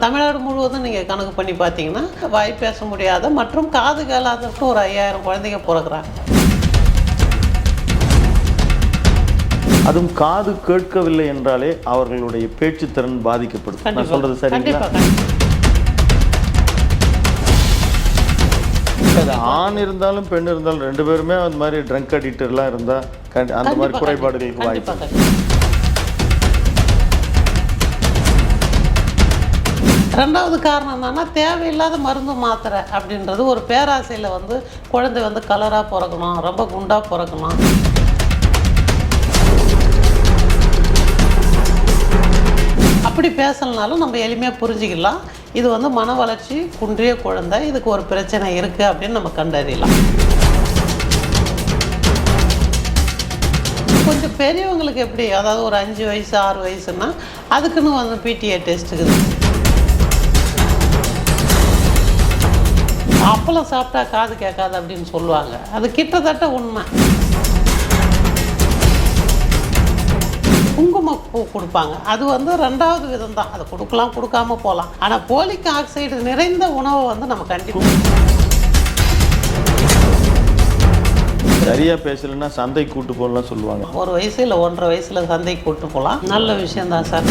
தமிழ்நாடு முழுவதும் நீங்கள் கணக்கு பண்ணி பார்த்தீங்கன்னா வாய் பேச முடியாத மற்றும் காது கேளாதற்கு ஒரு 5000 குழந்தைங்க பிறகுறாங்க. அதுவும் காது கேட்கவில்லை என்றாலே அவர்களுடைய பேச்சுத்திறன் பாதிக்கப்படும். நான் சொல்றது சரிங்களா? ஆண் இருந்தாலும் பெண் இருந்தாலும் ரெண்டு பேருமே அந்த மாதிரி ட்ரங்க் அடிக்டர்லாம் இருந்தால் அந்த மாதிரி குறைபாடுகளுக்கு வாய்ப்பு. ரெண்டாவது காரணம் என்னன்னா, தேவையில்லாத மருந்து மாத்திரை அப்படின்றது ஒரு பேராசையில் குழந்தை கலராக பிறக்கணும், ரொம்ப குண்டாக பிறக்கணும். அப்படி பேசலனாலும் நம்ம எளிமையாக புரிஞ்சிக்கலாம். இது மன வளர்ச்சி குன்றிய குழந்தை, இதுக்கு ஒரு பிரச்சனை இருக்குது அப்படின்னு நம்ம கண்டறியலாம். கொஞ்சம் பெரியவங்களுக்கு எப்படி, அதாவது ஒரு 5 வயசு 6 வயசுன்னா அதுக்குன்னு பிடிஏ டெஸ்ட் இருக்குது. அப்பளம் சாப்பிட்டா காது கேட்காது அப்படின்னு சொல்லுவாங்க. அது கிட்டத்தட்ட உண்மை. குங்குமப்பூ கொடுப்பாங்க, அது ரெண்டாவது விதம் தான். அதை கொடுக்கலாம், கொடுக்காம போகலாம். ஆனால் போலிக் ஆக்சைடு நிறைந்த உணவை நம்ம கண்டிப்பாக. சரியா பேசலைன்னா சந்தை கூட்டு போகலாம் சொல்லுவாங்க. 1 வயசு இல்லை 1.5 வயசுல சந்தை கூட்டு போகலாம். நல்ல விஷயம்தான் சார்.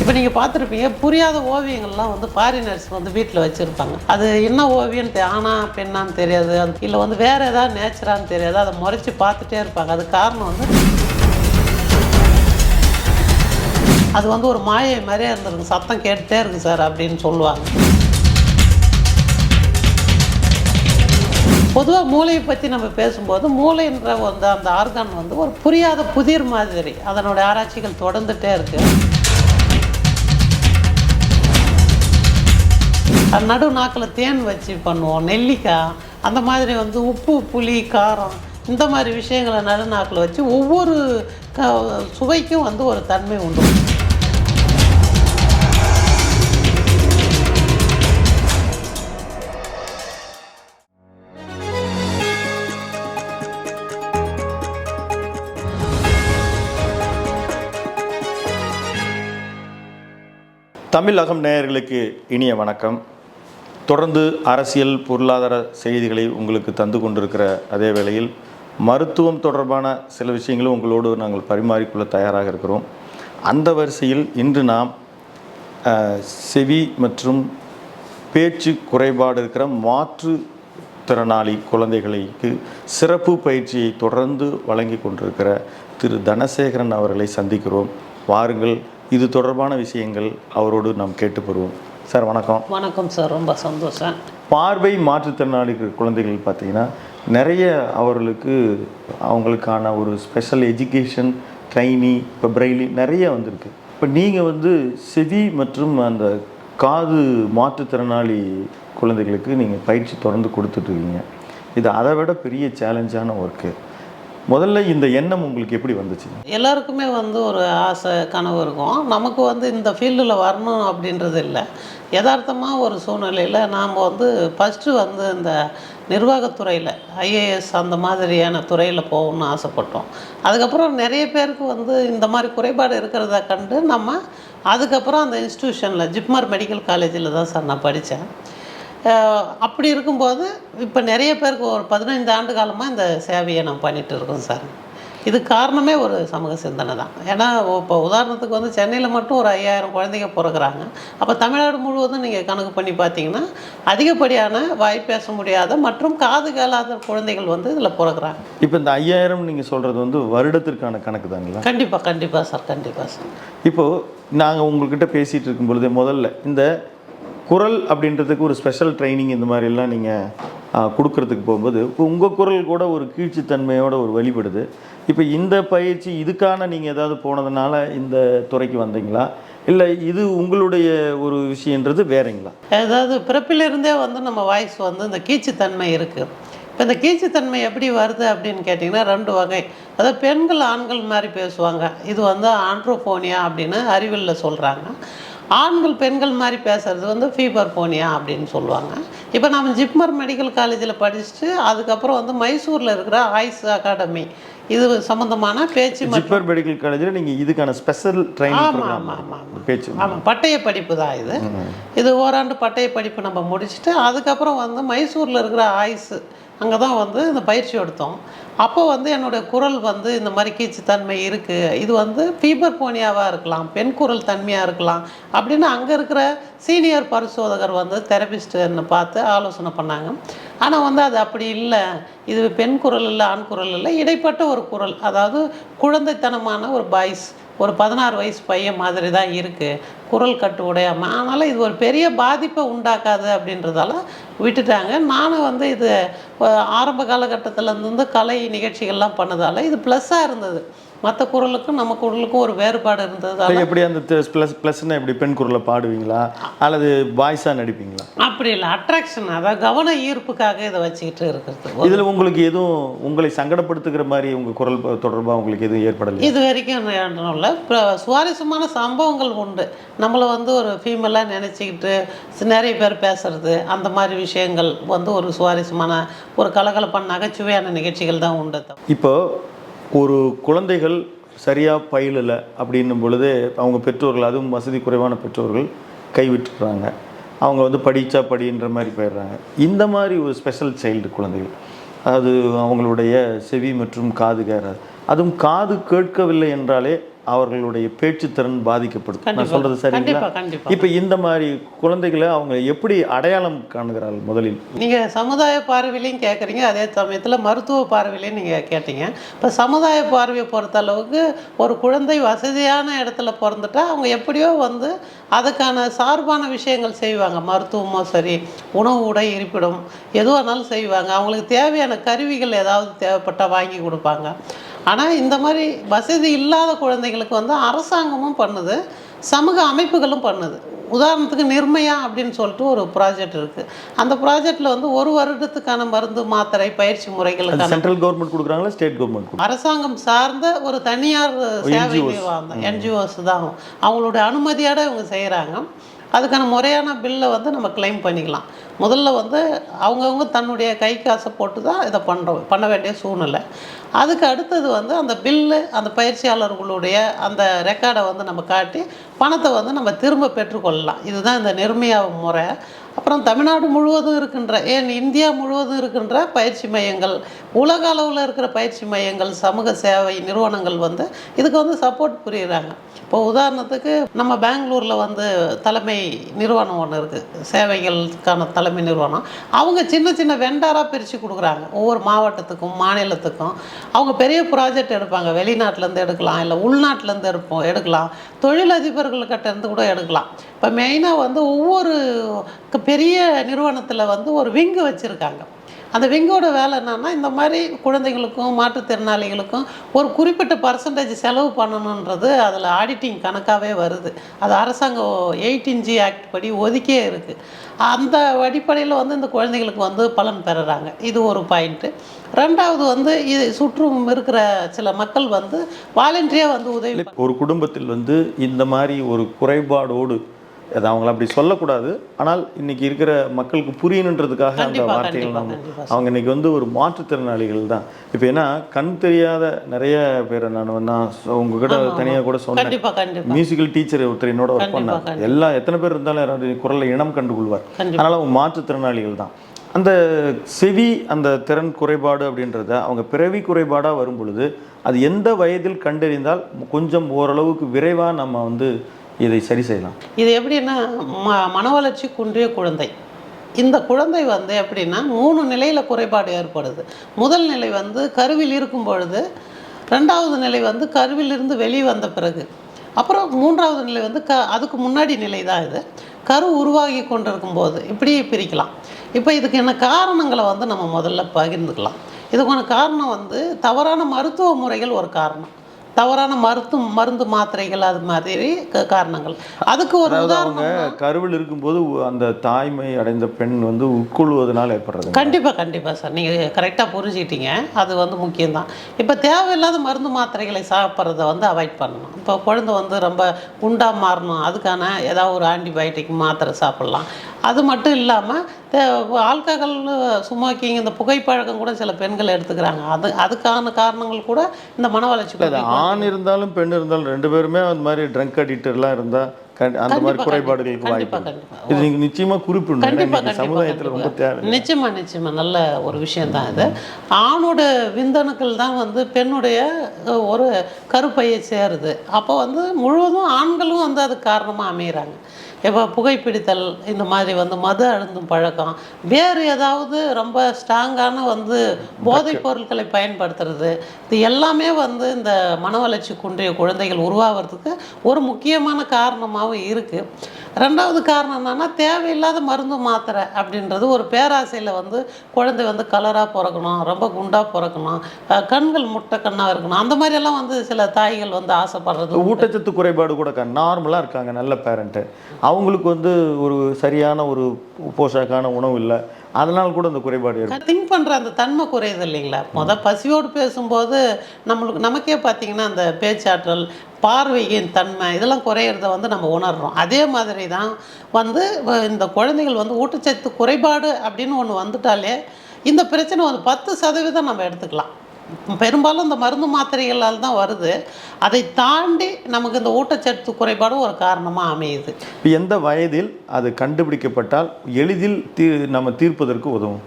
இப்போ நீங்கள் பார்த்துருப்பீங்க, புரியாத ஓவியங்கள்லாம் ஃபாரினர்ஸ் வீட்டில் வச்சுருப்பாங்க. அது என்ன ஓவியம், ஆனா பெண்ணான்னு தெரியாது, இல்லை வேறு ஏதாவது நேச்சரான்னு தெரியாது. அதை முறைச்சி பார்த்துட்டே இருப்பாங்க. அது காரணம் அது ஒரு மாயை மாதிரியே இருந்திருக்கு, சத்தம் கேட்டுகிட்டே இருக்குது சார் அப்படின்னு சொல்லுவாங்க. பொதுவாக மூளையை பற்றி நம்ம பேசும்போது மூளைன்ற அந்த ஆர்கான் ஒரு புரியாத புதிர் மாதிரி. அதனுடைய ஆராய்ச்சிகள் தொடர்ந்துகிட்டே இருக்குது. நடு நாக்கில் தேன் வச்சு பண்ணுவோம், நெல்லிக்காய் அந்த மாதிரி உப்பு புளி காரம் இந்த மாதிரி விஷயங்களை நடு நாக்கில் வச்சு ஒவ்வொரு சுவைக்கும் ஒரு தன்மை உண்டு. தமிழகம் நேயர்களுக்கு இனிய வணக்கம். தொடர்ந்து அரசியல் பொருளாதார செய்திகளை உங்களுக்கு தந்து கொண்டிருக்கிற அதே வேளையில் மருத்துவம் தொடர்பான சில விஷயங்களும் உங்களோடு நாங்கள் பரிமாறிக்கொள்ள தயாராக இருக்கிறோம். அந்த வரிசையில் இன்று நாம் செவி மற்றும் பேச்சு குறைபாடு இருக்கிற மாற்றுத்திறனாளி குழந்தைகளுக்கு சிறப்பு பயிற்சியை தொடர்ந்து வழங்கி கொண்டிருக்கிற திரு தனசேகரன் அவர்களை சந்திக்கிறோம். வாருங்கள், இது தொடர்பான விஷயங்கள் அவரோடு நாம் கேட்டு பெறுவோம். சார் வணக்கம். வணக்கம் சார், ரொம்ப சந்தோஷம். பார்வை மாற்றுத்திறனாளிகள் குழந்தைகள் பார்த்திங்கன்னா நிறைய அவங்களுக்கான ஒரு ஸ்பெஷல் எஜுகேஷன் ட்ரைனிங் இப்போ பிரெய்லி நிறைய வந்திருக்கு. இப்போ நீங்கள் செவி மற்றும் அந்த காது மாற்றுத்திறனாளி குழந்தைகளுக்கு நீங்கள் பயிற்சி தொடர்ந்து கொடுத்துட்ருக்கீங்க. இது அதை விட பெரிய சேலஞ்சான ஒர்க்கு. முதல்ல இந்த எண்ணம் உங்களுக்கு எப்படி வந்துச்சு? எல்லாருக்குமே ஒரு ஆசை கனவு இருக்கும். நமக்கு இந்த ஃபீல்டில் வரணும் அப்படின்றது இல்லை. யதார்த்தமாக ஒரு சூழ்நிலையில் நாம் ஃபஸ்ட்டு இந்த நிர்வாகத்துறையில் ஐஏஎஸ் அந்த மாதிரியான துறையில் போகணும்னு ஆசைப்பட்டோம். அதுக்கப்புறம் நிறைய பேருக்கு இந்த மாதிரி குறைபாடு இருக்கிறத கண்டு நம்ம அதுக்கப்புறம் அந்த இன்ஸ்டியூஷனில் ஜிப்மர் மெடிக்கல் காலேஜில் தான் சார் நான் படித்தேன். அப்படி இருக்கும்போது இப்போ நிறைய பேருக்கு ஒரு 15 ஆண்டு காலமாக இந்த சேவையை நான் பண்ணிகிட்டு இருக்கோம் சார். இது காரணமே ஒரு சமூக சிந்தனை தான். ஏன்னா இப்போ உதாரணத்துக்கு சென்னையில் மட்டும் ஒரு 5000 குழந்தைங்க பிறகுறாங்க. அப்போ தமிழ்நாடு முழுவதும் நீங்கள் கணக்கு பண்ணி பார்த்தீங்கன்னா அதிகப்படியான வாய் பேச முடியாத மற்றும் காது கேளாத குழந்தைகள் இதில் பிறகுறாங்க. இப்போ இந்த 5000 நீங்கள் சொல்கிறது வருடத்திற்கான கணக்கு தாங்களா? கண்டிப்பாக கண்டிப்பாக சார், கண்டிப்பாக சார். இப்போது நாங்கள் உங்கள்கிட்ட பேசிகிட்டு இருக்கும் பொழுதே முதல்ல இந்த குரல் அப்படின்றதுக்கு ஒரு ஸ்பெஷல் ட்ரைனிங் இந்த மாதிரிலாம் நீங்கள் கொடுக்கறதுக்கு போகும்போது இப்போ உங்கள் குரல் கூட ஒரு கீழ்ச்சித்தன்மையோட ஒரு வெளிப்படுது. இப்போ இந்த பயிற்சி இதுக்கான நீங்கள் ஏதாவது போனதுனால இந்த துறைக்கு வந்தீங்களா, இல்லை இது உங்களுடைய ஒரு விஷயன்றது வேறங்களா? அதாவது பிறப்பிலிருந்தே நம்ம வாய்ஸ் இந்த கீழ்ச்சித்தன்மை இருக்குது. இப்போ இந்த கீழ்ச்சித்தன்மை எப்படி வருது அப்படின்னு கேட்டிங்கன்னா 2 வகை. அதாவது பெண்கள் ஆண்கள் மாதிரி பேசுவாங்க. இது ஆண்ட்ரோஃபோனியா அப்படின்னு அறிவியலில் சொல்கிறாங்க. ஆண்கள் பெண்கள் மாதிரி பேசுறது வந்து ஃபீவர் போனியா அப்படின்னு சொல்லுவாங்க. இப்போ நம்ம ஜிப்மர் மெடிக்கல் காலேஜில் படிச்சுட்டு அதுக்கப்புறம் வந்து மைசூரில் இருக்கிற ஆயுஷ் அகாடமி இது சம்மந்தமான பேச்சு ஜிப்மர் மெடிக்கல் காலேஜில் நீங்கள் இதுக்கான ஸ்பெஷல் ட்ரைனிங் ப்ரோக்ராம் பேச்சு ஆமாம், பட்டய படிப்பு தான் இது. இது ஓராண்டு பட்டய படிப்பு நம்ம முடிச்சுட்டு அதுக்கப்புறம் வந்து மைசூரில் இருக்கிற ஆயுஷ் அங்கே தான் வந்து இந்த பயிற்சி எடுத்தோம். அப்போ வந்து என்னுடைய குரல் வந்து இந்த மாதிரி கீச்சுத்தன்மை இருக்குது, இது வந்து ஃபீவர் போனியாவாக இருக்கலாம், பெண் குரல் தன்மையாக இருக்கலாம் அப்படின்னு அங்கே இருக்கிற சீனியர் பரிசோதகர் வந்து தெரபிஸ்ட்டுன்னு பார்த்து ஆலோசனை பண்ணாங்க. ஆனால் வந்து அது அப்படி இல்லை, இது பெண் குரல் இல்லை, ஆண் குரல் இல்லை, இடைப்பட்ட ஒரு குரல், அதாவது குழந்தைத்தனமான ஒரு பாய்ஸ், ஒரு 16 வயசு பையன் மாதிரி தான் இருக்குது, குரல் கட்டு உடையாமல். அதனால் இது ஒரு பெரிய பாதிப்பை உண்டாக்காது அப்படின்றதால விட்டுட்டாங்க. நானும் வந்து இது ஆரம்ப காலகட்டத்தில் இருந்து கலை நிகழ்ச்சிகள்லாம் பண்ணதால் இது ப்ளஸ்ஸாக இருந்தது. மற்ற குரலுக்கும் நம்ம குரலுக்கும் ஒரு வேறுபாடு இருந்தது. எப்படி அந்த ப்ளஸ்னா எப்படி பெண் குரலை பாடுவீங்களா அல்லது வாய்ஸாக நடிப்பீங்களா? அப்படி இல்லை, அட்ராக்ஷன், அதாவது கவன ஈர்ப்புக்காக இதை வச்சுக்கிட்டு இருக்கிறது. இதில் உங்களுக்கு எதுவும் உங்களை சங்கடப்படுத்துகிற மாதிரி உங்கள் குரல் தொடர்பாக உங்களுக்கு எதுவும் ஏற்படலை? இது வரைக்கும் இல்லை. இப்போ சுவாரஸ்யமான சம்பவங்கள் உண்டு. நம்மளை வந்து ஒரு ஃபீமேலாக நினச்சிக்கிட்டு நிறைய பேர் பேசுறது, அந்த மாதிரி விஷயங்கள் வந்து ஒரு சுவாரஸ்யமான ஒரு கலகலப்பான நகைச்சுவையான நிகழ்ச்சிகள் தான் உண்டு. இப்போ ஒரு குழந்தைகள் சரியாக பயிலலை அப்படின்னும் பொழுது அவங்க பெற்றோர்கள், அதுவும் வசதி குறைவான பெற்றோர்கள் கைவிட்டுறாங்க, அவங்க வந்து படித்தா படின்ற மாதிரி போயிடுறாங்க. இந்த மாதிரி ஒரு ஸ்பெஷல் சைல்டு குழந்தைகள், அதாவது அவங்களுடைய செவி மற்றும் காது கேட்காது, அதுவும் காது கேட்கவில்லை என்றாலே அவர்களுடைய பேச்சுத்திறன் பாதிக்கப்படும். நான் சொல்கிறது சரிங்களா? இப்போ இந்த மாதிரி குழந்தைகளை அவங்க எப்படி அடையாளம் காணுகிறார்கள்? முதலில் நீங்கள் சமுதாய பார்வையிலையும் கேட்குறீங்க, அதே சமயத்தில் மருத்துவ பார்வையிலையும் நீங்கள் கேட்டீங்க. இப்போ சமுதாய பார்வையை பொறுத்த அளவுக்கு ஒரு குழந்தை வசதியான இடத்துல பிறந்துட்டா அவங்க எப்படியோ வந்து அதுக்கான சார்பான விஷயங்கள் செய்வாங்க. மருத்துவமோ சரி, உணவு, உடை, இருப்பிடம் எதுவானாலும் செய்வாங்க. அவங்களுக்கு தேவையான கருவிகள் ஏதாவது தேவைப்பட்டால் வாங்கி கொடுப்பாங்க. ஆனால் இந்த மாதிரி வசதி இல்லாத குழந்தைகளுக்கு வந்து அரசாங்கமும் பண்ணுது, சமூக அமைப்புகளும் பண்ணுது. உதாரணத்துக்கு நிர்மயா அப்படின்னு சொல்லிட்டு ஒரு ப்ராஜெக்ட் இருக்குது. அந்த ப்ராஜெக்டில் வந்து 1 வருடத்துக்கான மருந்து, மாத்திரை, பயிற்சி முறைகளுக்கான சென்ட்ரல் கவர்மெண்ட் கொடுக்குறாங்களா, ஸ்டேட் கவர்மெண்ட்? அரசாங்கம் சார்ந்த ஒரு தனியார் சேவை நிறுவனம், என்ஜிஓஸ் தான். அவங்களுடைய அனுமதியோடு இவங்க செய்கிறாங்க. அதுக்கான முறையான பில்லை வந்து நம்ம கிளைம் பண்ணிக்கலாம். முதல்ல வந்து அவங்கவுங்க தன்னுடைய கை காசை போட்டு தான் இதை பண்ண வேண்டிய சூழ்நிலை. அதுக்கு அடுத்தது வந்து அந்த பில்லு, அந்த பயிற்சியாளர்களுடைய அந்த ரெக்கார்டை வந்து நம்ம காட்டி பணத்தை வந்து நம்ம திரும்ப பெற்றுக்கொள்ளலாம். இதுதான் இந்த நிர்மயா முறை. அப்புறம் தமிழ்நாடு முழுவதும் இருக்கின்ற, இந்தியா முழுவதும் இருக்கின்ற பயிற்சி மையங்கள், உலக அளவில் இருக்கிற பயிற்சி மையங்கள், சமூக சேவை நிறுவனங்கள் வந்து இதுக்கு வந்து சப்போர்ட் புரியுறாங்க. இப்போ உதாரணத்துக்கு நம்ம பெங்களூரில் வந்து தலைமை நிறுவனம் ஒன்று இருக்குது, சேவைகளுக்கான தலைமை நிறுவனம். அவங்க சின்ன சின்ன வெண்டாராக பிரித்து கொடுக்குறாங்க ஒவ்வொரு மாவட்டத்துக்கும் மாநிலத்துக்கும். அவங்க பெரிய ப்ராஜெக்ட் எடுப்பாங்க, வெளிநாட்டிலேருந்து எடுக்கலாம், இல்லை உள்நாட்டிலேருந்து எடுக்கலாம், தொழிலதிபர்கள்கிட்ட இருந்து கூட எடுக்கலாம். இப்போ மெயினாக வந்து ஒவ்வொரு பெரிய நிறுவனத்தில் வந்து ஒரு விங்கு வச்சுருக்காங்க. அந்த விங்கோட வேலை என்னென்னா, இந்த மாதிரி குழந்தைகளுக்கும் மாற்றுத்திறனாளிகளுக்கும் ஒரு குறிப்பிட்ட பர்சன்டேஜ் செலவு பண்ணணுன்றது அதில் ஆடிட்டிங் கணக்காகவே வருது. அது அரசாங்கம் 18G ஆக்ட் படி ஒதுக்கியே இருக்குது. அந்த அடிப்படையில் வந்து இந்த குழந்தைகளுக்கு வந்து பலன் பெறுறாங்க. இது ஒரு பாயிண்ட்டு. ரெண்டாவது வந்து இது சுற்றும் இருக்கிற சில மக்கள் வந்து வாலண்டியாக வந்து உதவி. ஒரு குடும்பத்தில் வந்து இந்த மாதிரி ஒரு குறைபாடோடு, அதை அவங்கள அப்படி சொல்லக்கூடாது, ஆனால் இன்றைக்கி இருக்கிற மக்களுக்கு புரியணுன்றதுக்காக அந்த வார்த்தைகள் அவங்க இன்றைக்கி வந்து ஒரு மாற்றுத்திறனாளிகள் தான். இப்போ ஏன்னா கண் தெரியாத நிறைய பேர், நான் உங்ககிட்ட தனியாக கூட சொன்னேன், மியூசிக்கல் டீச்சர் ஒருத்தர் என்னோட ஒர்க் பண்ணாங்க. எல்லாம் எத்தனை பேர் இருந்தாலும் குரலில் இனம் கண்டுகொள்வார். அதனால் அவங்க மாற்றுத்திறனாளிகள் தான். அந்த செவி, அந்த திறன் குறைபாடு அப்படின்றத அவங்க பிறவி குறைபாடாக வரும் பொழுது அது எந்த வயதில் கண்டறிந்தால் கொஞ்சம் ஓரளவுக்கு விரைவாக நம்ம வந்து இதை சரி செய்யலாம்? இது எப்படின்னா, மன வளர்ச்சி குன்றிய குழந்தை. இந்த குழந்தை வந்து எப்படின்னா 3 நிலையில் குறைபாடு ஏற்படுது. முதல் நிலை வந்து கருவில் இருக்கும் பொழுது, 2வது நிலை வந்து கருவிலிருந்து வெளியே வந்த பிறகு, அப்புறம் 3வது நிலை வந்து அதுக்கு முன்னாடி நிலை தான் இது, கரு உருவாகி கொண்டிருக்கும் போது. இப்படி பிரிக்கலாம். இப்போ இதுக்கு என்ன காரணங்களை வந்து நம்ம முதல்ல பகிர்ந்துக்கலாம். இதுக்கான காரணம் வந்து தவறான மருத்துவ முறைகள் ஒரு காரணம், தவறான மருந்து மாத்திரைகள் அது மாதிரி காரணங்கள். அதுக்கு ஒரு அவங்க உதாரணம் கருவில் இருக்கும்போது அந்த தாய்மை அடைந்த பெண் வந்து உட்கொள்வதனால் ஏற்படுறது. கண்டிப்பாக சார், நீங்கள் கரெக்டாக புரிஞ்சுக்கிட்டீங்க. அது வந்து முக்கியம்தான். இப்போ தேவையில்லாத மருந்து மாத்திரைகளை சாப்பிட்றத வந்து அவாய்ட் பண்ணணும். இப்போ குழந்தை வந்து ரொம்ப குண்டாக மாறணும், அதுக்கான ஏதாவது ஒரு ஆன்டிபயோட்டிக் மாத்திரை சாப்பிட்லாம். அது மட்டும் இல்லாமல் ஆல்கஹால், ஸ்மோக்கிங், இந்த புகைப்பழக்கம் கூட சில பெண்கள் எடுத்துக்கிறாங்க. அதுக்கான காரணங்கள் கூட இந்த மன வளர்ச்சி. அது ஆண் இருந்தாலும் பெண் இருந்தாலும் 2 பேருமே அந்த மாதிரி ட்ரங்க் அடிக்டர்லாம் இருந்தால் அந்த மாதிரி குறைபாடுகளுக்கு வாய்ப்பு இருக்கு. இது நீங்கள் நிச்சயமாக குறிப்பிடணும். சமுதாயத்தில் ரொம்ப தேவை. நிச்சயமாக நல்ல ஒரு விஷயந்தான் இது. ஆணோட விந்தணுக்கள் தான் வந்து பெண்ணுடைய ஒரு கருப்பையை சேருது. அப்போ வந்து முழுவதும் ஆண்களும் வந்து அதுக்கு காரணமாக அமைகிறாங்க. இப்போ புகைப்பிடித்தல், இந்த மாதிரி வந்து மது அருந்தும் பழக்கம், வேறு ஏதாவது ரொம்ப ஸ்ட்ராங்கான வந்து போதைப் பொருட்களை பயன்படுத்துறது, இது எல்லாமே வந்து இந்த மன வளர்ச்சி குன்றிய குழந்தைகள் உருவாகிறதுக்கு ஒரு முக்கியமான காரணமாகவும் இருக்குது. ரெண்டாவது காரணம் என்னென்னா, தேவையில்லாத மருந்து மாத்திரை அப்படின்றது ஒரு பேராசையில் வந்து குழந்தை வந்து கலராக பிறக்கணும், ரொம்ப குண்டாக பிறக்கணும், கண்கள் முட்டை கண்ணாக இருக்கணும், அந்த மாதிரியெல்லாம் வந்து சில தாய்கள் வந்து ஆசைப்படுறது. ஊட்டச்சத்து குறைபாடு கூட நார்மலாக இருக்காங்க, நல்ல பேரண்ட்டு, அவங்களுக்கு வந்து ஒரு சரியான ஒரு போஷாக்கான உணவு இல்லை, அதனால் கூட அந்த குறைபாடு இருக்குது. திங்க் பண்ணுற அந்த தன்மை குறையுது இல்லைங்களா? பசியோடு பேசும்போது நமக்கே பார்த்திங்கன்னா அந்த பேச்சாற்றல், பார்வையின் தன்மை, இதெல்லாம் குறையிறத வந்து நம்ம உணர்கிறோம். அதே மாதிரி தான் வந்து இந்த குழந்தைகள் வந்து ஊட்டச்சத்து குறைபாடு அப்படின்னு ஒன்று வந்துட்டாலே இந்த பிரச்சனை வந்து 10% நம்ம எடுத்துக்கலாம். பெரும்பாலும் இந்த மருந்து மாத்திரைகளால் தான் வருது. அதை தாண்டி நமக்கு இந்த ஊட்டச்சத்து குறைபாடும் ஒரு காரணமாக அமையுது. இப்போ எந்த வயதில் அது கண்டுபிடிக்கப்பட்டால் எளிதில் நம்ம தீர்ப்பதற்கு உதவும்?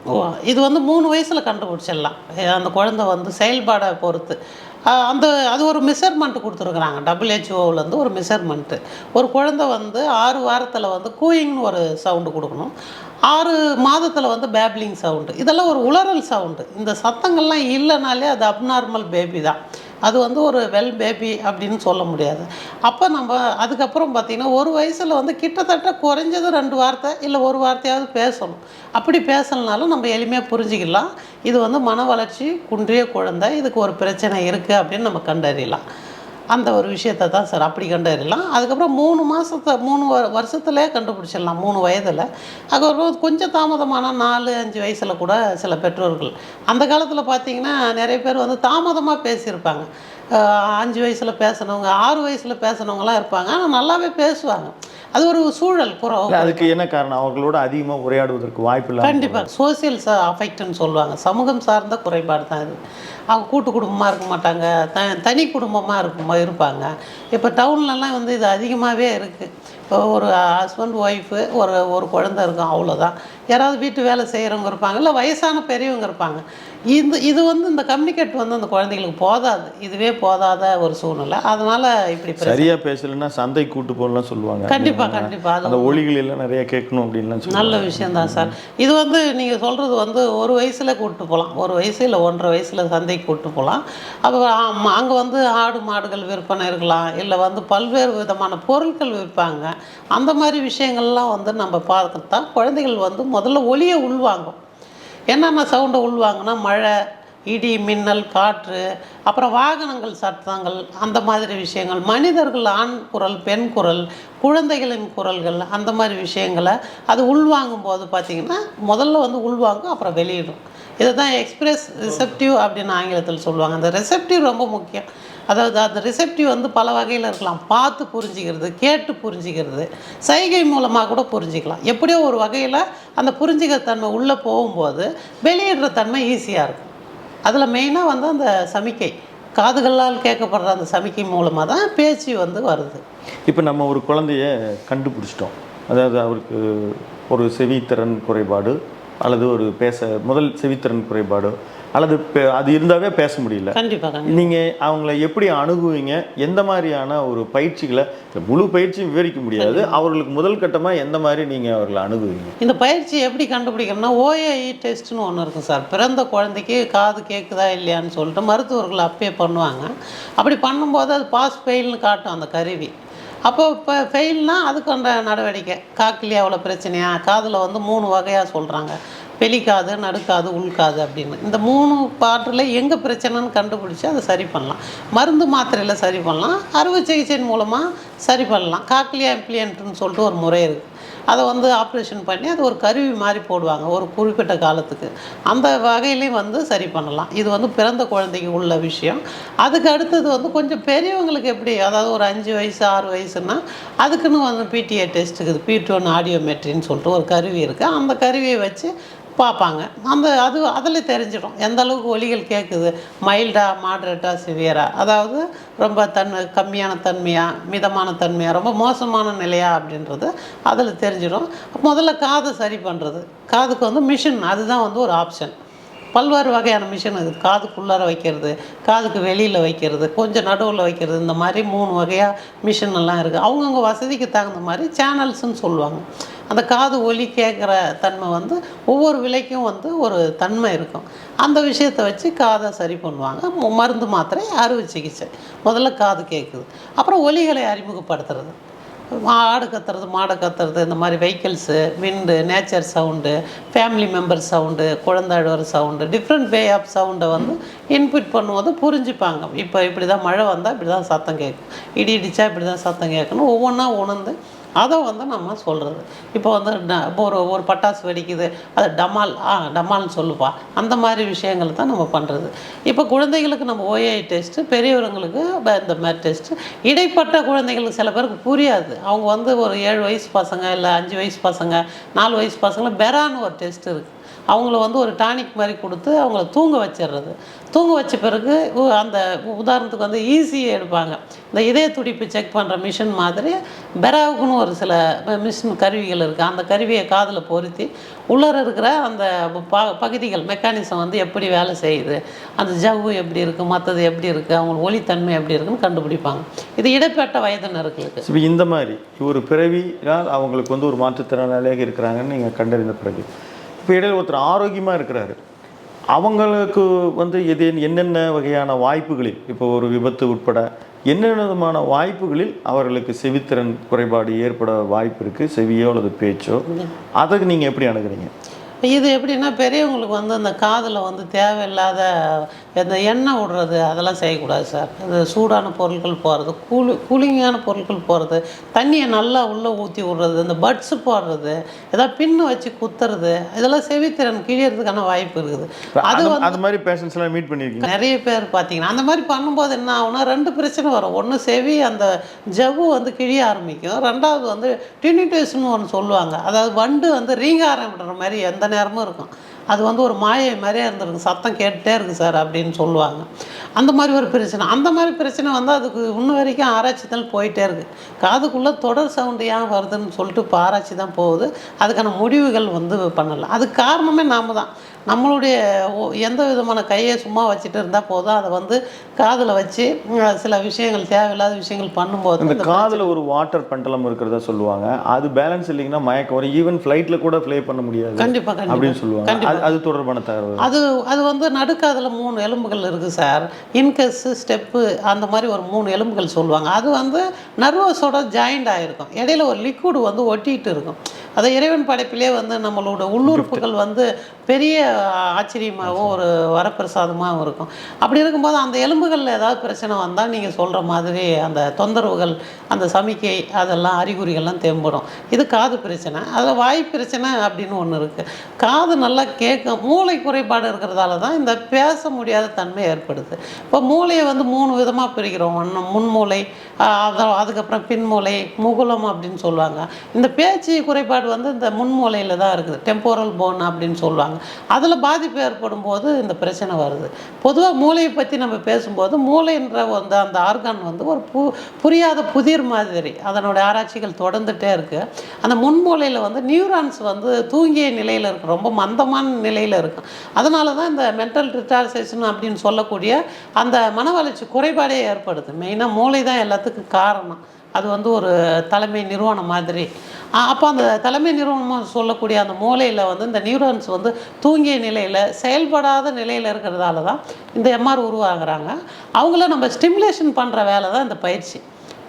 இது வந்து 3 வயசில் கண்டுபிடிச்சிடலாம். அந்த குழந்தை வந்து செயல்பாடை பொறுத்து அது ஒரு மெஷர்மெண்ட் கொடுத்துருக்குறாங்க. WHO ஒரு மெஷர்மெண்ட்டு. ஒரு குழந்தை வந்து 6 வாரத்தில் வந்து கூயிங்னு ஒரு சவுண்டு கொடுக்கணும், 6 மாதத்தில் வந்து பேப்லிங் சவுண்டு, இதெல்லாம் ஒரு உளறல் சவுண்டு. இந்த சத்தங்கள்லாம் இல்லைனாலே அது அப்நார்மல் பேபி தான். அது வந்து ஒரு வெல் பேபி அப்படின்னு சொல்ல முடியாது. அப்போ நம்ம அதுக்கப்புறம் பார்த்திங்கன்னா 1 வயசில் வந்து கிட்டத்தட்ட குறைஞ்சது 2 வார்த்தை இல்லை 1 வார்த்தையாவது பேசணும். அப்படி பேசலனாலும் நம்ம எளிமையாக புரிஞ்சிக்கலாம், இது வந்து மன வளர்ச்சி குன்றிய குழந்தை, இதுக்கு ஒரு பிரச்சனை இருக்குது அப்படின்னு நம்ம கண்டறியலாம். அந்த ஒரு விஷயத்தை தான் சார் அப்படி கண்டறியலாம். அதுக்கப்புறம் 3 வருஷத்துலேயே கண்டுபிடிச்சிடலாம், 3 வயதில். அதுக்கப்புறம் கொஞ்சம் தாமதமான 4-5 வயசில் கூட சில பெற்றோர்கள், அந்த காலத்தில் பார்த்திங்கன்னா நிறைய பேர் வந்து தாமதமாக பேசியிருப்பாங்க. 5 வயசில் பேசினவங்க, 6 வயசில் பேசினவங்களாம் இருப்பாங்க. ஆனால் நல்லாவே பேசுவாங்க. அது ஒரு சூழல் புறம். அதுக்கு என்ன காரணம்? அவர்களோட அதிகமாக உரையாடுவதற்கு வாய்ப்பு இல்லை. கண்டிப்பாக சோசியல் அஃபெக்ட்னு சொல்லுவாங்க, சமூகம் சார்ந்த குறைபாடு தான் இது. அவங்க கூட்டு குடும்பமாக இருக்க மாட்டாங்க, தனி குடும்பமாக இருப்பாங்க. இப்போ டவுன்லலாம் வந்து இது அதிகமாகவே இருக்குது. இப்போ ஒரு ஹஸ்பண்ட் ஒய்ஃபு ஒரு குழந்தை இருக்கும், அவ்வளோதான். யாராவது வீட்டு வேலை செய்கிறவங்க இருப்பாங்க, இல்லை வயசான பெரியவங்க இருப்பாங்க. இது வந்து இந்த கம்யூனிகேட் வந்து அந்த குழந்தைங்களுக்கு போதாது, இதுவே போதாத ஒரு சூழ்நிலை. அதனால் இப்படி சரியாக பேசலைன்னா சந்தை கூட்டு போகலாம் சொல்லுவாங்க. கண்டிப்பாக அந்த ஒலிகள் எல்லாம் நிறைய கேட்கணும் அப்படின்லாம் நல்ல விஷயந்தான் சார். இது வந்து நீங்கள் சொல்கிறது வந்து 1 வயசில் கூப்பிட்டு போகலாம், 1 வயசு இல்லை 1.5 வயசில் சந்தைக்கு கூப்பிட்டு போகலாம். அப்போ அங்கே வந்து ஆடு மாடுகள் விற்பனை இருக்கலாம், இல்லை வந்து பல்வேறு விதமான பொருட்கள் விற்பாங்க. அந்த மாதிரி விஷயங்கள்லாம் வந்து நம்ம பார்த்தா குழந்தைகள் வந்து முதல்ல ஒலியை உள்வாங்கும். என்னென்ன சவுண்டை உள்வாங்கன்னா, மழை, இடி, மின்னல், காற்று, அப்புறம் வாகனங்கள் சத்தங்கள், அந்த மாதிரி விஷயங்கள், மனிதர்கள் ஆண் குரல், பெண் குரல், குழந்தைகளின் குரல்கள், அந்த மாதிரி விஷயங்களை அது உள்வாங்கும் போது பார்த்திங்கன்னா முதல்ல வந்து உள்வாங்கும், அப்புறம் வெளியிடும். இதை தான் எக்ஸ்பிரஸ் ரிசெப்டிவ் அப்படின்னு ஆங்கிலத்தில் சொல்லுவாங்க. அந்த ரிசெப்டிவ் ரொம்ப முக்கியம். அதாவது அந்த ரிசெப்டிவ் வந்து பல வகையில் இருக்கலாம். பார்த்து புரிஞ்சிக்கிறது, கேட்டு புரிஞ்சிக்கிறது, சைகை மூலமாக கூட புரிஞ்சிக்கலாம். எப்படியோ ஒரு வகையில் அந்த புரிஞ்சிக்கிற தன்மை உள்ளே போகும்போது வெளியிடுற தன்மை ஈஸியாக இருக்கும். அதில் மெயினாக வந்து அந்த சமிக்கை, காதுகளால் கேட்கப்படுற அந்த சமிக்கை மூலமாக தான் பேச்சு வந்து வருது. இப்போ நம்ம ஒரு குழந்தைய கண்டுபிடிச்சிட்டோம், அதாவது அவருக்கு ஒரு செவித்திறன் குறைபாடு அல்லது ஒரு முதல் செவித்திறன் குறைபாடு அல்லது அது இருந்தாவே பேச முடியல. கண்டிப்பாக நீங்கள் அவங்கள எப்படி அணுகுவீங்க? எந்த மாதிரியான ஒரு பயிற்சிகளை, முழு பயிற்சியும் விவரிக்க முடியாது, அவர்களுக்கு முதல் கட்டமாக எந்த மாதிரி நீங்கள் அவர்களை அணுகுவீங்க? இந்த பயிற்சி எப்படி கண்டுபிடிக்கணும்னா, OAE டெஸ்ட்னு ஒன்று இருக்கும் சார். பிறந்த குழந்தைக்கு காது கேட்குதா இல்லையான்னு சொல்லிட்டு மருத்துவர்கள் அப்பயே பண்ணுவாங்க. அப்படி பண்ணும்போது அது பாஸ் ஃபெயில்னு காட்டும் அந்த கருவி. அப்போ இப்போ ஃபெயில்னால் அதுக்கு அந்த நடவடிக்கை, காக்கிலே அவ்வளோ பிரச்சனையா, காதில் வந்து 3 வகையாக சொல்கிறாங்க. வெளிக்காது, நடுக்காது, உள்காது அப்படின்னு. இந்த 3 பாட்டில் எங்கே பிரச்சனைன்னு கண்டுபிடிச்சி அதை சரி பண்ணலாம். மருந்து மாத்திரையில் சரி பண்ணலாம், அறுவை சிகிச்சையின் மூலமாக சரி பண்ணலாம். காக்லியா இம்ப்ளியன்ட்னு சொல்லிட்டு ஒரு முறை இருக்குது. அதை வந்து ஆப்ரேஷன் பண்ணி அது ஒரு கருவி மாதிரி போடுவாங்க ஒரு குறிப்பிட்ட காலத்துக்கு. அந்த வகையிலையும் வந்து சரி பண்ணலாம். இது வந்து பிறந்த குழந்தைக்கு உள்ள விஷயம். அதுக்கு அடுத்தது வந்து கொஞ்சம் பெரியவங்களுக்கு எப்படி, அதாவது ஒரு 5 வயசு 6 வயசுன்னா அதுக்குன்னு வந்து பிடிஏ டெஸ்ட் இருக்குது. P1 ஆடியோமெட்ரின்னு சொல்லிட்டு ஒரு கருவி இருக்குது. அந்த கருவியை வச்சு பார்ப்பாங்க. அதில் தெரிஞ்சிடும் எந்த அளவுக்கு ஒலிகள் கேட்குது, மைல்டா, மாட்ரேட்டா, சிவியரா, அதாவது ரொம்ப கம்மியான தன்மையா, மிதமான தன்மையா, ரொம்ப மோசமான நிலையா அப்படின்றது அதில் தெரிஞ்சிடும். முதல்ல காதை சரி பண்ணுறது. காதுக்கு வந்து மிஷின் அதுதான் வந்து ஒரு ஆப்ஷன். பல்வேறு வகையான மிஷின் இருக்குது. காதுக்குள்ளார வைக்கிறது, காதுக்கு வெளியில் வைக்கிறது, கொஞ்சம் நடுவில் வைக்கிறது, இந்த மாதிரி 3 வகையாக மிஷின் எல்லாம் இருக்குது. அவங்கவுங்க வசதிக்கு தகுந்த மாதிரி சேனல்ஸ்ன்னு சொல்லுவாங்க. அந்த காது ஒலி கேட்குற தன்மை வந்து ஒவ்வொரு விலைக்கும் வந்து ஒரு தன்மை இருக்கும். அந்த விஷயத்தை வச்சு காதை சரி பண்ணுவாங்க. மருந்து மாத்திரை, அறுவை சிகிச்சை. முதல்ல காது கேட்குது, அப்புறம் ஒலிகளை அறிமுகப்படுத்துறது. ஆடு கத்துறது, மாடை கத்துறது, இந்த மாதிரி vehicles, wind, nature sound, family member sound, குழந்தை அழுவுற சவுண்டு, டிஃப்ரெண்ட் வே ஆஃப் சவுண்டை வந்து இன்புட் பண்ணும்போது புரிஞ்சுப்பாங்க. இப்போ இப்படி தான் மழை வந்தால் இப்படி தான் சத்தம் கேட்கும், இடி இடித்தா இப்படி தான் சத்தம் கேட்கணும், ஒவ்வொன்றா உணர்ந்து அதை வந்து நம்ம சொல்கிறது. இப்போ வந்து ஒரு பட்டாசு வெடிக்குது, அது டமால், டமால்னு சொல்லுப்பா, அந்த மாதிரி விஷயங்கள் தான் நம்ம பண்ணுறது. இப்போ குழந்தைகளுக்கு நம்ம ஓஏ டெஸ்ட்டு, பெரியவங்களுக்கு இந்த மாதிரி டெஸ்ட்டு. இடைப்பட்ட குழந்தைகளுக்கு சில பேருக்கு புரியாது. அவங்க வந்து ஒரு 7 வயசு பசங்க, இல்லை 5 வயசு பசங்க, 4 வயசு பசங்களை பெரான்னு ஒரு டெஸ்ட் இருக்குது. அவங்கள வந்து ஒரு டானிக் மாதிரி கொடுத்து அவங்கள தூங்க வச்சிடுறது. தூங்க வச்ச பிறகு அந்த உதாரணத்துக்கு வந்து ஈஸியை எடுப்பாங்க. இந்த இதய துடிப்பு செக் பண்ணுற மிஷின் மாதிரி பெராவுக்குன்னு ஒரு சில மிஷின் கருவிகள் இருக்குது. அந்த கருவியை காதில் பொருத்தி உள்ளார இருக்கிற அந்த பகுதிகள் மெக்கானிசம் வந்து எப்படி வேலை செய்யுது, அந்த ஜவ்வு எப்படி இருக்குது, மற்றது எப்படி இருக்குது, அவங்க ஒலித்தன்மை எப்படி இருக்குன்னு கண்டுபிடிப்பாங்க. இது இடைப்பட்ட வயதினர்களுக்கு. இப்போ இந்த மாதிரி ஒரு பிறவினால் அவங்களுக்கு வந்து ஒரு மாற்றுத்திறனாளியாக இருக்கிறாங்கன்னு நீங்கள் கண்டறிந்த பிறகு, இப்போ இடையில் ஒருத்தர் ஆரோக்கியமாக இருக்கிறாரு, அவங்களுக்கு வந்து என்னென்ன வகையான வாய்ப்புகளில், இப்போ ஒரு விபத்து உட்பட என்னென்ன விதமான வாய்ப்புகளில் அவர்களுக்கு செவித்திறன் குறைபாடு ஏற்பட வாய்ப்பு இருக்குது, செவியோ அல்லது பேச்சோ, அதுக்கு நீங்கள் எப்படி அணுகுறீங்க? இது எப்படின்னா, பெரியவங்களுக்கு வந்து அந்த காதில் வந்து தேவையில்லாத இந்த எண்ணெய் விடுறது அதெல்லாம் செய்யக்கூடாது சார். அது சூடான பொருட்கள் போடுறது, கூலிங்கான பொருட்கள் போடுறது, தண்ணியை நல்லா உள்ளே ஊற்றி விடுறது, இந்த பட்ஸு போடுறது, ஏதாவது பின்னு வச்சு குத்துறது, இதெல்லாம் செவித்திறன் கிழியறதுக்கான வாய்ப்பு இருக்குது. அது மாதிரி பேஷண்ட்ஸ்லாம் மீட் பண்ணியிருக்கீங்க? நிறைய பேர் பார்த்தீங்கன்னா அந்த மாதிரி பண்ணும்போது என்ன ஆகுனா 2 பிரச்சனை வரும். ஒன்று செவி அந்த ஜவ்வு வந்து கிழிய ஆரம்பிக்கும். 2வது வந்து டினிட்டஸ்னு ஒன்று சொல்லுவாங்க. அதாவது வண்டு வந்து ரீங்காரம் விடுற மாதிரி எந்த நேரமும் இருக்கும். அது வந்து ஒரு மாயை மாதிரியே இருந்திருக்கு, சத்தம் கேட்டுகிட்டே இருக்குது சார் அப்படின்னு சொல்லுவாங்க. அந்த மாதிரி ஒரு பிரச்சனை. அந்த மாதிரி பிரச்சனை வந்து அதுக்கு இன்னும் வரைக்கும் ஆராய்ச்சி தான் போயிட்டே இருக்குது. காதுக்குள்ளே தொடர் சவுண்டு ஏன் வருதுன்னு சொல்லிட்டு இப்போ ஆராய்ச்சி தான் போகுது. அதுக்கான முடிவுகள் வந்து பண்ணலை. அதுக்கு காரணமே நாம் தான். நம்மளுடைய எந்த விதமான கையை சும்மா வச்சுட்டு இருந்தால் போதும், அதை வந்து காதில் வச்சு சில விஷயங்கள் தேவையில்லாத விஷயங்கள் பண்ணும்போது இந்த காதில் ஒரு வாட்டர் பண்டலம் இருக்கிறதா சொல்லுவாங்க. அது பேலன்ஸ் இல்லைங்கன்னா மயக்கம் வரும். ஈவன் ஃப்ளைட்டில் கூட ஃப்ளை பண்ண முடியாது கண்டிப்பாக அப்படின்னு சொல்லுவாங்க. அது தொடர்பான தகவல். அது வந்து நடுக்காதில் 3 எலும்புகள் இருக்குது சார். இன்கஸ், ஸ்டெப்பு, அந்த மாதிரி ஒரு 3 எலும்புகள் சொல்லுவாங்க. அது வந்து நர்வஸோட ஜாயிண்ட் ஆகிருக்கும். இடையில ஒரு லிக்விட் வந்து ஒட்டிகிட்டு இருக்கும். அதை இறைவன் படைப்பிலே வந்து நம்மளோட உள்ளுறுப்புகள் வந்து பெரிய ஆச்சரியமாகவும் ஒரு வரப்பிரசாதமாகவும் இருக்கும். அப்படி இருக்கும்போது அந்த எலும்புகளில் ஏதாவது பிரச்சனை வந்தால் நீங்கள் சொல்கிற மாதிரி அந்த தொந்தரவுகள், அந்த சமிக்கை, அதெல்லாம் அறிகுறிகள்லாம் தெம்படும். இது காது பிரச்சனை. அதில் வாய் பிரச்சனை அப்படின்னு ஒன்று இருக்குது. காது நல்லா கேட்கும். மூளை குறைபாடு இருக்கிறதால தான் இந்த பேச முடியாத தன்மை ஏற்படுது. இப்போ மூளையை வந்து 3 விதமாக பிரிக்கிறோம். ஒன்று முன்மூளை, அதுக்கப்புறம் பின்மூளை, முகுலம் அப்படின்னு சொல்லுவாங்க. இந்த பேச்சு குறைபாடு வந்து இந்த முன்மூளையில் தான் இருக்குது. டெம்போரல் போன் அப்படின்னு சொல்லுவாங்க. அதில் பாதிப்பு ஏற்படும் போது இந்த பிரச்சனை வருது. பொதுவாக மூளையை பற்றி நம்ம பேசும்போது மூளைன்ற வந்து அந்த ஆர்கான் வந்து ஒரு புரியாத புதிர் மாதிரி. அதனுடைய ஆராய்ச்சிகள் தொடர்ந்துகிட்டே இருக்குது. அந்த முன்மூளையில் வந்து நியூரான்ஸ் வந்து தூங்கிய நிலையில் இருக்கும், ரொம்ப மந்தமான நிலையில் இருக்கும். அதனால தான் இந்த மென்டல் ரிட்டார்டேஷன் அப்படின்னு சொல்லக்கூடிய அந்த மன வளர்ச்சி குறைபாடே ஏற்படுது. மெயினாக மூளை தான் எல்லாத்துக்கும் காரணம். அது வந்து ஒரு தலைமை நிறுவனம் மாதிரி. அப்போ அந்த தலைமை நிறுவனம் சொல்லக்கூடிய அந்த மூளையில் வந்து இந்த நியூரான்ஸ் வந்து தூங்கிய நிலையில், செயல்படாத நிலையில் இருக்கிறதால தான் இந்த எம்ஆர் உருவாகிறாங்க. அவங்கள நம்ம ஸ்டிமுலேஷன் பண்ணுற வேலை தான் இந்த பயிற்சி.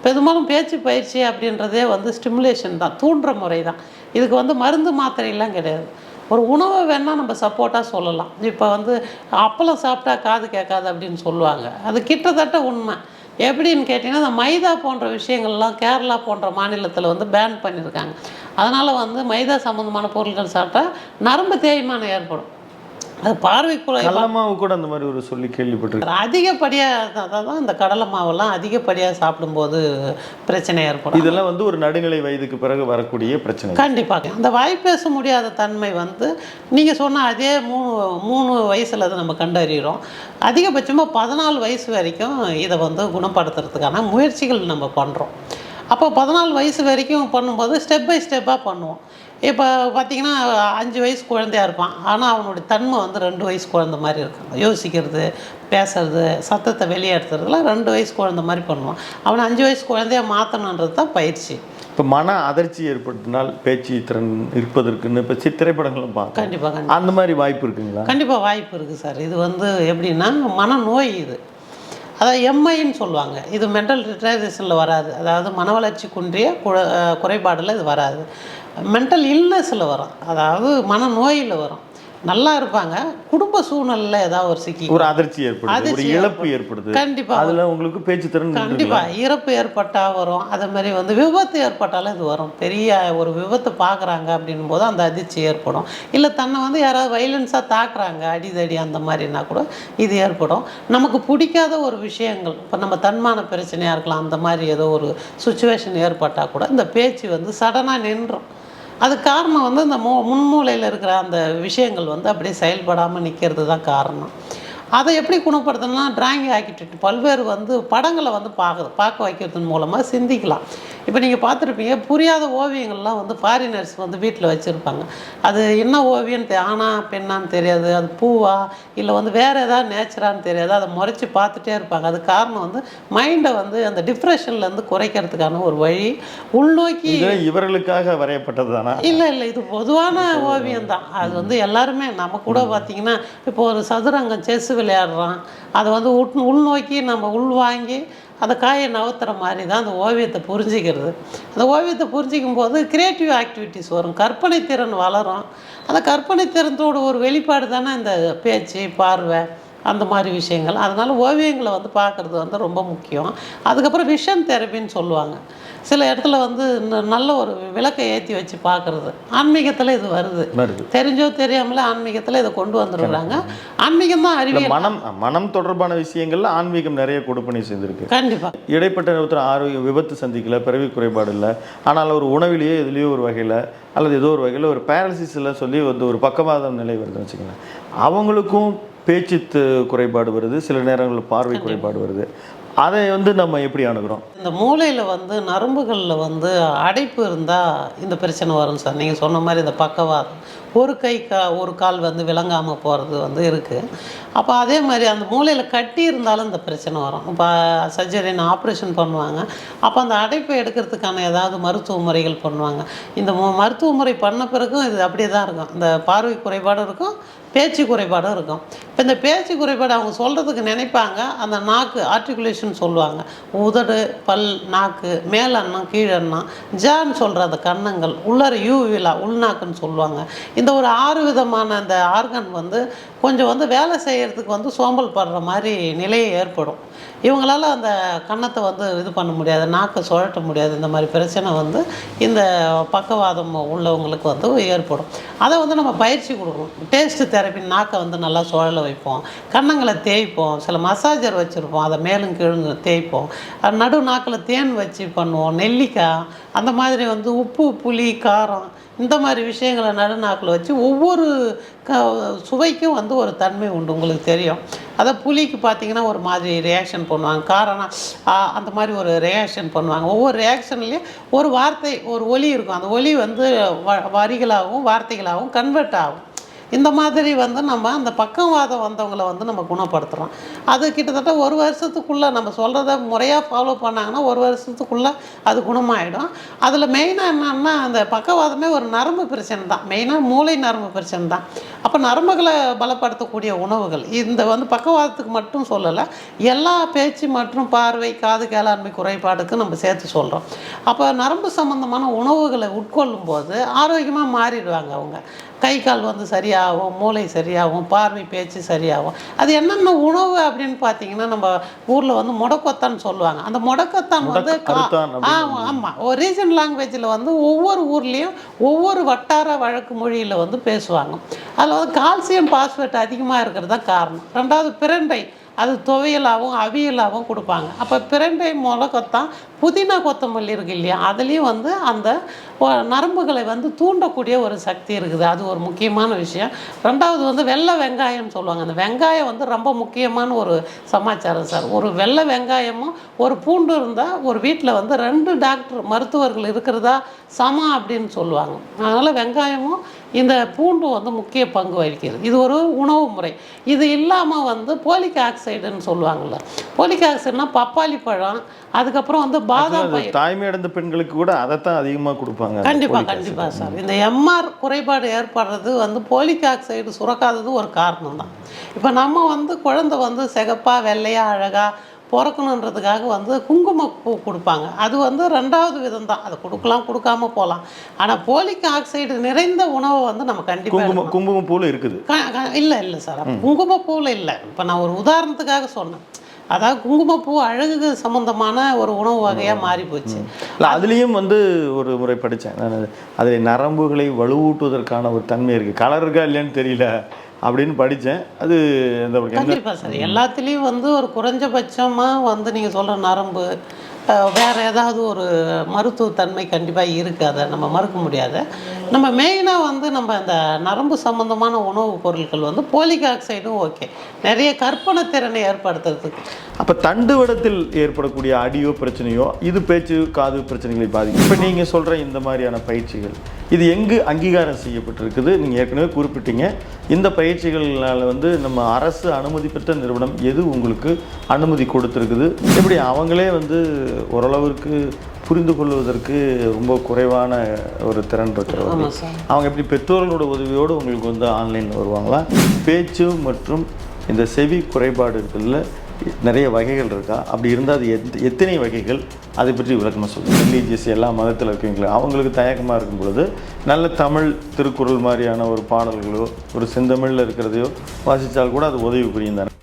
பெரும்பாலும் பேச்சு பயிற்சி அப்படின்றதே வந்து ஸ்டிமுலேஷன் தான், தூண்டுற முறை தான். இதுக்கு வந்து மருந்து மாத்திரையெல்லாம் கிடையாது. ஒரு உணவை வேணால் நம்ம சப்போர்ட்டாக சொல்லலாம். இப்போ வந்து அப்பளம் சாப்பிட்டா காது கேட்காது அப்படின்னு சொல்லுவாங்க. அது கிட்டத்தட்ட உண்மை. எப்படின்னு கேட்டிங்கன்னா, இந்த மைதா போன்ற விஷயங்கள்லாம் கேரளா போன்ற மாநிலத்தில் வந்து பேன் பண்ணியிருக்காங்க. அதனால் வந்து மைதா சம்மந்தமான பொருட்கள் சாப்பிட்டா நரம்பு தேய்மானம் ஏற்படும். அது பார்வை கடல மாவு கூட அந்த மாதிரி ஒரு சொல்லி கேள்விப்பட்டிருக்கேன். அதிகப்படியாக அதான் இந்த கடலை மாவெல்லாம் அதிகப்படியாக சாப்பிடும்போது பிரச்சனை ஏற்படும். இதெல்லாம் வந்து ஒரு நடுநிலை வயதுக்கு பிறகு வரக்கூடிய பிரச்சனை. கண்டிப்பாக அந்த வாய் பேச முடியாத தன்மை வந்து நீங்கள் சொன்ன அதே 3 வயசில் அது நம்ம கண்டறிகிறோம். அதிகபட்சமாக 14 வயசு வரைக்கும் இதை வந்து குணப்படுத்துறதுக்கான முயற்சிகள் நம்ம பண்ணுறோம். அப்போ 14 வயசு வரைக்கும் பண்ணும்போது ஸ்டெப் பை ஸ்டெப்பாக பண்ணுவோம். இப்போ பார்த்திங்கன்னா 5 வயசு குழந்தையா இருப்பான். ஆனால் அவனுடைய தன்மை வந்து 2 வயசு குழந்தை மாதிரி இருக்கும். யோசிக்கிறது, பேசுறது, சத்தத்தை வெளியேற்றுறதுலாம் 2 வயசு குழந்தை மாதிரி பண்ணுவான். அவனை 5 வயசு குழந்தையாக மாற்றணுன்றது தான் பயிற்சி. இப்போ மன அதிர்ச்சி ஏற்படுத்தினால் பேச்சு திறன் இருப்பதற்குன்னு இப்போ திரைப்படங்களும் பார்க்க கண்டிப்பாக அந்த மாதிரி வாய்ப்பு இருக்குங்களா? கண்டிப்பாக வாய்ப்பு இருக்குது சார். இது வந்து எப்படின்னா மனநோய் இது. அதாவது எம்ஐன்னு சொல்லுவாங்க. இது மென்டல் ரிட்டார்டேஷனில் வராது. அதாவது மன வளர்ச்சி குன்றிய குறைபாடில் இது வராது. மென்டல் இல்னஸில் வரும். அதாவது மனநோயில் வரும். நல்லா இருப்பாங்க, குடும்ப சூழ்நிலையில் ஏதாவது ஒரு சிக்கி ஒரு அதிர்ச்சி ஏற்படுது, ஒரு இழப்பு ஏற்படுது. கண்டிப்பாக அதில் உங்களுக்கு பேச்சு திறன் கண்டிப்பாக இறப்பு ஏற்பட்டால் வரும். அதே மாதிரி வந்து விபத்து ஏற்பட்டாலும் இது வரும். பெரிய ஒரு விபத்து பார்க்குறாங்க அப்படின்னும் போது அந்த அதிர்ச்சி ஏற்படும். இல்லை தன்னை வந்து யாராவது வைலன்ஸாக தாக்குறாங்க, அடிதடி அந்த மாதிரினா கூட இது ஏற்படும். நமக்கு பிடிக்காத ஒரு விஷயங்கள், இப்போ நம்ம தன்மான பிரச்சனையாக இருக்கலாம், அந்த மாதிரி ஏதோ ஒரு சுச்சுவேஷன் ஏற்பட்டால் கூட இந்த பேச்சு வந்து சடனாக நின்றும். அதுக்கு காரணம் வந்து இந்த முன்மூலையில் இருக்கிற அந்த விஷயங்கள் வந்து அப்படியே செயல்படாமல் நிற்கிறது தான் காரணம். அதை எப்படி குணப்படுத்தணும்னா டிராயிங் ஆக்டிவிட்டி பல்வேறு வந்து படங்களை வந்து பார்க்க வைக்கிறதன் மூலமாக சிந்திக்கலாம். இப்போ நீங்கள் பார்த்துருப்பீங்க, புரியாத ஓவியங்கள்லாம் வந்து ஃபாரினர்ஸ் வந்து வீட்டில் வச்சுருப்பாங்க. அது என்ன ஓவியம் ஆனா பெண்ணான்னு தெரியாது, அது பூவா இல்லை வந்து வேறு ஏதாவது நேச்சரான்னு தெரியாது, அதை முறைச்சி பார்த்துட்டே இருப்பாங்க. அது காரணம் வந்து மைண்டை வந்து அந்த டிப்ரெஷன்லேருந்து குறைக்கிறதுக்கான ஒரு வழி. உள்நோக்கி இவர்களுக்காக வரையப்பட்டது தானே? இல்லை இது பொதுவான ஓவியம் தான். அது வந்து எல்லாருமே நம்ம கூட பார்த்திங்கன்னா இப்போ ஒரு சதுரங்கம் செஸ் விளையாடுறான், அதை வந்து உள்நோக்கி நம்ம உள்வாங்கி அந்த காயை நகர்த்துற மாதிரி தான் அந்த ஓவியத்தை புரிஞ்சிக்கிறது. அந்த ஓவியத்தை புரிஞ்சிக்கும் போது க்ரியேட்டிவ் ஆக்டிவிட்டீஸ் வரும், கற்பனை திறன் வளரும். அந்த கற்பனை திறனோட ஒரு வெளிப்பாடு தானே இந்த பேச்சு, பார்வை, அந்த மாதிரி விஷயங்கள். அதனால் ஓவியங்களை வந்து பார்க்குறது வந்து ரொம்ப முக்கியம். அதுக்கப்புறம் விஷன் தெரப்பின்னு சொல்லுவாங்க. சில இடத்துல வந்து நல்ல ஒரு விளக்கை ஏற்றி வச்சு பார்க்குறது. ஆன்மீகத்தில் இது வருது, தெரிஞ்சோ தெரியாமலே ஆன்மீகத்தில் இதை கொண்டு வந்துடுறாங்க. ஆன்மீகம் தான் அறிவியல். மனம் தொடர்பான விஷயங்கள்ல ஆன்மீகம் நிறைய கொடுப்பனை செய்திருக்கு. கண்டிப்பாக இடைப்பட்ட ஒருத்தர் ஆரோக்கிய விபத்து சந்திக்கல, பிறவி குறைபாடு இல்லை, ஆனால் ஒரு உணவிலேயே எதுலேயோ ஒரு வகையில் அல்லது ஏதோ ஒரு வகையில் ஒரு பேரலிசிஸில் சொல்லி வந்து ஒரு பக்கவாதம் நிலை வருதுன்னு வச்சுக்கோங்களேன். அவங்களுக்கும் பேச்சு குறைபாடு வருது, சில நேரங்களில் பார்வை குறைபாடு வருது. அதை வந்து நம்ம எப்படி அணுகிறோம்? இந்த மூளையில் வந்து நரம்புகளில் வந்து அடைப்பு இருந்தால் இந்த பிரச்சனை வரும் சார். நீங்கள் சொன்ன மாதிரி இந்த பக்கவாதம், ஒரு கை ஒரு கால் வந்து விளங்காமல் போகிறது வந்து இருக்குது. அப்போ அதே மாதிரி அந்த மூளையில் கட்டி இருந்தாலும் இந்த பிரச்சனை வரும். இப்போ சர்ஜரின்னு ஆப்ரேஷன் பண்ணுவாங்க. அப்போ அந்த அடைப்பை எடுக்கிறதுக்கான ஏதாவது மருத்துவ முறைகள் பண்ணுவாங்க. இந்த மருத்துவ முறை பண்ண பிறகும் இது அப்படியே தான் இருக்கும். இந்த பார்வை குறைபாடும் இருக்கும், பேச்சு குறைபாடும் இருக்கும். இப்போ இந்த பேச்சு குறைபாடு அவங்க சொல்கிறதுக்கு நினைப்பாங்க, அந்த நாக்கு ஆர்டிகுலேஷன் சொல்லுவாங்க. உதடு, பல், நாக்கு, மேலெண்ணம், கீழெண்ணம், ஜான்னு சொல்கிற அந்த கன்னங்கள், உள்ளர யூவிலா உள்நாக்குன்னு சொல்லுவாங்க. இந்த ஒரு 6 விதமான அந்த ஆர்கன் வந்து கொஞ்சம் வந்து வேலை செய்கிறதுக்கு வந்து சோம்பல் படுற மாதிரி நிலையை ஏற்படும். இவங்களால் அந்த கன்னத்தை வந்து இது பண்ண முடியாது, நாக்கை சுழட்ட முடியாது. இந்த மாதிரி பிரச்சனை வந்து இந்த பக்கவாதம் உள்ளவங்களுக்கு வந்து ஏற்படும். அதை வந்து நம்ம பயிற்சி கொடுக்கணும். டேஸ்ட்டு தெரப்பி, நாக்கை வந்து நல்லா சுழல வைப்போம், கன்னங்களை தேய்ப்போம், சில மசாஜர் வச்சுருப்போம், அதை மேலும் கீழும் தேய்ப்போம், நடு நாக்கில் தேன் வச்சு பண்ணுவோம், நெல்லிக்காய், அந்த மாதிரி வந்து உப்பு, புளி, காரம், இந்த மாதிரி விஷயங்களை நடுநாக்கில் வச்சு ஒவ்வொரு சுவைக்கும் வந்து ஒரு தன்மை உண்டு. உங்களுக்கு தெரியும், அதை புளிக்கு பார்த்திங்கன்னா ஒரு மாதிரி ரியாக்ஷன் பண்ணுவாங்க, காரம்னா அந்த மாதிரி ஒரு ரியாக்ஷன் பண்ணுவாங்க. ஒவ்வொரு ரியாக்ஷன்லேயும் ஒரு வார்த்தை, ஒரு ஒலி இருக்கும். அந்த ஒலி வந்து வரிகளாகவும் வார்த்தைகளாகவும் கன்வெர்ட் ஆகும். இந்த மாதிரி வந்து நம்ம அந்த பக்கவாதம் வந்தவங்களை வந்து நம்ம குணப்படுத்துகிறோம். அது கிட்டத்தட்ட ஒரு வருஷத்துக்குள்ளே நம்ம சொல்கிறத முறையாக ஃபாலோ பண்ணாங்கன்னா ஒரு வருஷத்துக்குள்ளே அது குணமாயிடும். அதில் மெயினாக என்னன்னா அந்த பக்கவாதமே ஒரு நரம்பு பிரச்சனை தான், மெயினாக மூளை நரம்பு பிரச்சனை தான். அப்போ நரம்புகளை பலப்படுத்தக்கூடிய உணவுகள் இந்த வந்து பக்கவாதத்துக்கு மட்டும் சொல்லலை, எல்லா பேச்சு மற்றும் பார்வை காது கேளாண்மை குறைபாடுக்கு நம்ம சேர்த்து சொல்கிறோம். அப்போ நரம்பு சம்பந்தமான உணவுகளை உட்கொள்ளும் போது ஆரோக்கியமாக மாறிடுவாங்க அவங்க. கை கால் வந்து சரியாகும், மூளை சரியாகும், பார்வை பேச்சு சரியாகும். அது என்னென்ன உணவு அப்படின்னு பார்த்தீங்கன்னா நம்ம ஊரில் வந்து முடக்கொத்தான்னு சொல்லுவாங்க. அந்த முடக்கத்தான் வந்து ஆமாம், ஒரு ரீஜன் லாங்குவேஜில் வந்து ஒவ்வொரு ஊர்லேயும் ஒவ்வொரு வட்டார வழக்கு மொழியில் வந்து பேசுவாங்க. அதில் வந்து கால்சியம் பாஸ்பேட் அதிகமாக இருக்கிறது தான் காரணம். ரெண்டாவது பிரண்டை, அது துவையலாகவும் அவியலாகவும் கொடுப்பாங்க. அப்போ பிரண்டை முளக்கத்தான் புதினா கொத்தமல்லி இருக்குது இல்லையா, அதுலேயும் வந்து அந்த நரம்புகளை வந்து தூண்டக்கூடிய ஒரு சக்தி இருக்குது. அது ஒரு முக்கியமான விஷயம். ரெண்டாவது வந்து வெள்ளை வெங்காயம்னு சொல்லுவாங்க. அந்த வெங்காயம் வந்து ரொம்ப முக்கியமான ஒரு சமாச்சாரம் சார். ஒரு வெள்ளை வெங்காயமும் ஒரு பூண்டு இருந்தால் ஒரு வீட்டில் வந்து 2 டாக்டர் மருத்துவர்கள் இருக்கிறதா சமம் அப்படின்னு சொல்லுவாங்க. அதனால் வெங்காயமும் இந்த பூண்டும் வந்து முக்கிய பங்கு வகிக்கிறது. இது ஒரு உணவு முறை. இது இல்லாமல் வந்து போலிக் ஆக்சைடுன்னு சொல்லுவாங்கள்ல, போலிக் ஆக்சைடுனா பப்பாளி பழம், அதுக்கப்புறம் வந்து பாதாம் பயிர். தாய்மை அடைந்த பெண்களுக்கு கூட அதைத்தான் அதிகமாக கொடுப்பாங்க. கண்டிப்பாக சார். இந்த எம்ஆர் குறைபாடு ஏற்படுறது வந்து போலிக் ஆக்சைடு சுரக்காதது ஒரு காரணம் தான். இப்போ நம்ம வந்து குழந்தை வந்து சிகப்பாக வெள்ளையாக அழகாக பிறக்கணுன்றதுக்காக வந்து குங்குமப்பூ கொடுப்பாங்க. அது வந்து 2வது விதம் தான், அதை கொடுக்கலாம் கொடுக்காம போகலாம். ஆனால் போலிக் ஆக்சைடு நிறைந்த உணவை வந்து நம்ம கண்டிப்பாக குங்குமப்பூவில் இருக்குது. இல்லை சார், குங்குமப்பூவில் இல்லை. இப்போ நான் ஒரு உதாரணத்துக்காக சொன்னேன். அதாவது குங்குமப்பூ அழகு சம்பந்தமான ஒரு உணவு வகையாக மாறி போச்சு. இல்லை, அதுலேயும் வந்து ஒரு முறை படித்தேன் நான், அதில் நரம்புகளை வலுவூட்டுவதற்கான ஒரு தன்மை இருக்குது. கலர் இருக்கா இல்லைன்னு தெரியல அப்படின்னு படித்தேன். அது கண்டிப்பாக சார், எல்லாத்துலேயும் வந்து ஒரு குறைஞ்சபட்சமாக வந்து நீங்கள் சொல்கிற நரம்பு வேறு ஏதாவது ஒரு மருத்துவத்தன்மை கண்டிப்பாக இருக்குது, அதை நம்ம மறுக்க முடியாது. நம்ம மெயினாக வந்து நம்ம இந்த நரம்பு சம்மந்தமான உணவுப் பொருட்கள் வந்து போலிக் ஆக்சைடும் ஓகே, நிறைய கற்பனை திறனை ஏற்படுத்துறதுக்கு. அப்போ தண்டுவடத்தில் ஏற்படக்கூடிய அடியோ பிரச்சனையோ இது பேச்சு காது பிரச்சனைகளை பாதிக்கும். இப்போ நீங்கள் சொல்கிற இந்த மாதிரியான பயிற்சிகள் இது எங்கு அங்கீகாரம் செய்யப்பட்டிருக்குது? நீங்கள் ஏற்கனவே குறிப்பிட்டீங்க, இந்த பயிற்சிகளால் வந்து நம்ம அரசு அனுமதி பெற்ற நிறுவனம் எது உங்களுக்கு அனுமதி கொடுத்துருக்குது? எப்படி அவங்களே வந்து ஓரளவிற்கு புரிந்து கொள்வதற்கு ரொம்ப குறைவான ஒரு திறன் இருக்கிறவங்க, அவங்க எப்படி பெற்றோர்களோட உதவியோடு உங்களுக்கு வந்து ஆன்லைனில் வருவாங்களா? பேச்சு மற்றும் இந்த செவி குறைபாடு இருக்குதுல்ல, நிறைய வகைகள் இருக்கா? அப்படி இருந்தால் அது எத்தனை வகைகள், அதை பற்றி விளக்கமாக சொல்லுங்கள். ரிலீஜியஸ் எல்லா மதத்தில் இருக்கீங்களா, அவங்களுக்கு தயக்கமாக இருக்கும் பொழுது நல்ல தமிழ் திருக்குறள் மாதிரியான ஒரு பாடல்களோ ஒரு செந்தமிழில் இருக்கிறதையோ வாசித்தால் கூட அது உதவி புரியும் தானே.